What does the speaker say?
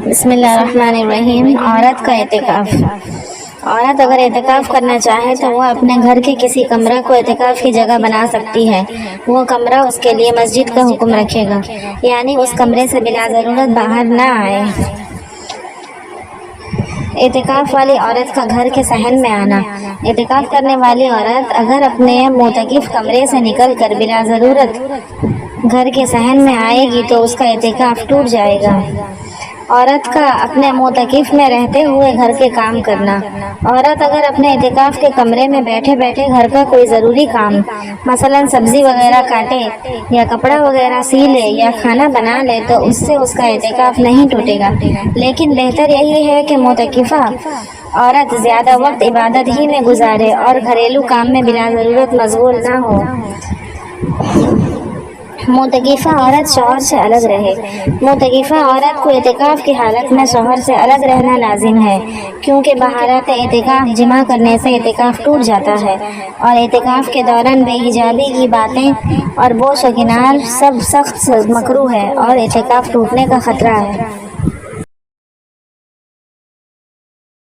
بسم اللہ الرحمن الرحیم۔ عورت کا اعتکاف۔ عورت اگر اعتکاف کرنا چاہے تو وہ اپنے گھر کے کسی کمرہ کو اعتکاف کی جگہ بنا سکتی ہے۔ وہ کمرہ اس کے لیے مسجد کا حکم رکھے گا، یعنی اس کمرے سے بلا ضرورت باہر نہ آئے۔ اعتکاف والی عورت کا گھر کے صحن میں آنا۔ اعتکاف کرنے والی عورت اگر اپنے معتکف کمرے سے نکل کر بلا ضرورت گھر کے صحن میں آئے گی تو اس کا اعتکاف ٹوٹ جائے گا۔ عورت کا اپنے معتکف میں رہتے ہوئے گھر کے کام کرنا۔ عورت اگر اپنے اعتکاف کے کمرے میں بیٹھے بیٹھے گھر کا کوئی ضروری کام، مثلا سبزی وغیرہ کاٹے یا کپڑا وغیرہ سی لے یا کھانا بنا لے تو اس سے اس کا اعتکاف نہیں ٹوٹے گا، لیکن بہتر یہی ہے کہ معتکفہ عورت زیادہ وقت عبادت ہی میں گزارے اور گھریلو کام میں بلا ضرورت مشغول نہ ہو۔ معتکفہ عورت شوہر سے الگ رہے۔ معتکفہ عورت کو اعتکاف کی حالت میں شوہر سے الگ رہنا لازم ہے، کیونکہ بحالت اعتکاف جمع کرنے سے اعتکاف ٹوٹ جاتا ہے، اور اعتکاف کے دوران بے حجابی کی باتیں اور بوش و کنار سب سخت مکروہ ہے اور اعتکاف ٹوٹنے کا خطرہ ہے۔